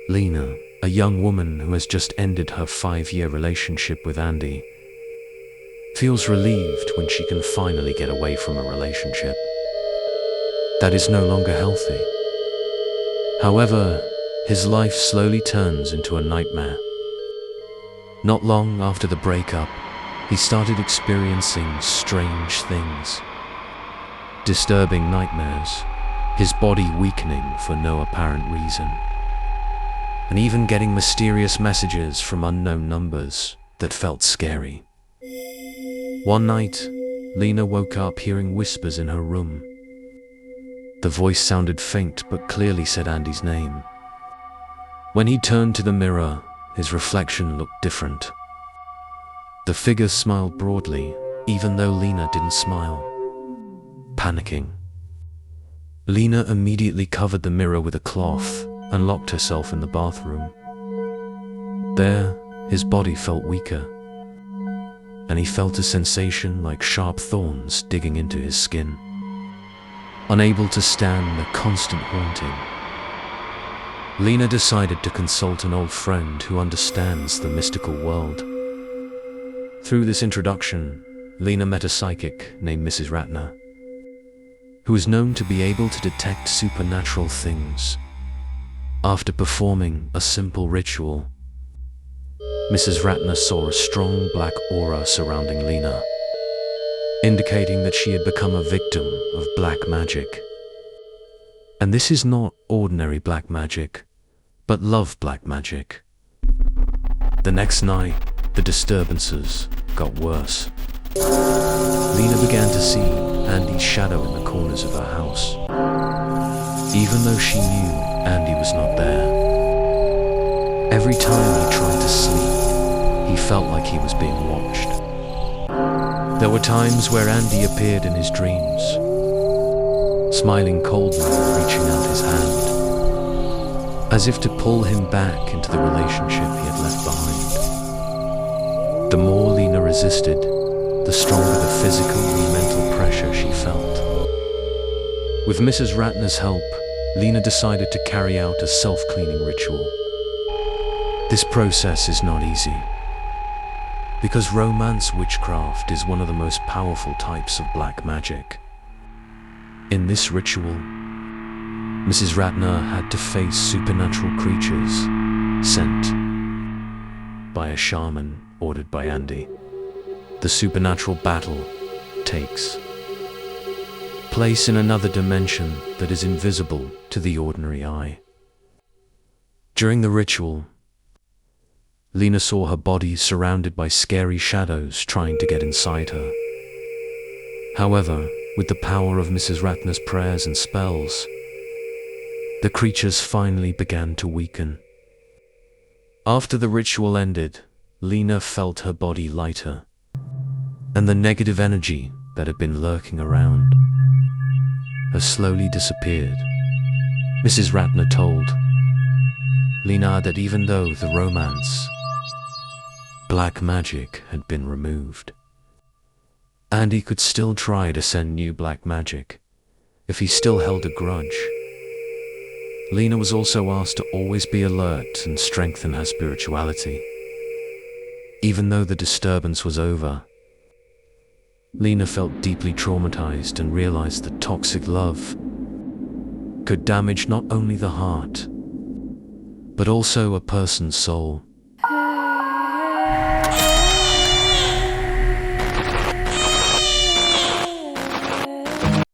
Lina, a young woman who has just ended her 5-year relationship with Andi, feels relieved when she can finally get away from a relationship that is no longer healthy. However, his life slowly turns into a nightmare. Not long after the breakup, he started experiencing strange things. Disturbing nightmares, his body weakening for no apparent reason, and even getting mysterious messages from unknown numbers that felt scary. One night, Lina woke up hearing whispers in her room. The voice sounded faint but clearly said Andi's name. When he turned to the mirror, his reflection looked different. The figure smiled broadly, even though Lina didn't smile. Panicking, Lina immediately covered the mirror with a cloth and locked herself in the bathroom. There, his body felt weaker, and he felt a sensation like sharp thorns digging into his skin. Unable to stand the constant haunting, Lina decided to consult an old friend who understands the mystical world. Through this introduction, Lina met a psychic named Mrs. Ratner, who is known to be able to detect supernatural things. After performing a simple ritual, Mrs. Ratner saw a strong black aura surrounding Lina, indicating that she had become a victim of black magic. And this is not ordinary black magic, but love black magic. The next night, the disturbances got worse. Lina began to see Andi's shadow in the corners of her house, even though she knew Andi was not there. Every time he tried to sleep, he felt like he was being watched. There were times where Andi appeared in his dreams, smiling coldly and reaching out his hand, as if to pull him back into the relationship he had left behind. The more Lina resisted, the stronger the physical and mental pressure she felt. With Mrs. Ratner's help, Lina decided to carry out a self-cleaning ritual. This process is not easy, because romance witchcraft is one of the most powerful types of black magic. In this ritual, Mrs. Ratner had to face supernatural creatures sent by a shaman ordered by Andi. The supernatural battle takes place in another dimension that is invisible to the ordinary eye. During the ritual, Lina saw her body surrounded by scary shadows trying to get inside her. However, with the power of Mrs. Ratner's prayers and spells, the creatures finally began to weaken. After the ritual ended, Lina felt her body lighter, and the negative energy that had been lurking around has slowly disappeared. Mrs. Ratner told Lina that even though the romance black magic had been removed, Andi could still try to send new black magic if he still held a grudge. Lina was also asked to always be alert and strengthen her spirituality. Even though the disturbance was over, Lina felt deeply traumatized and realized that toxic love could damage not only the heart, but also a person's soul.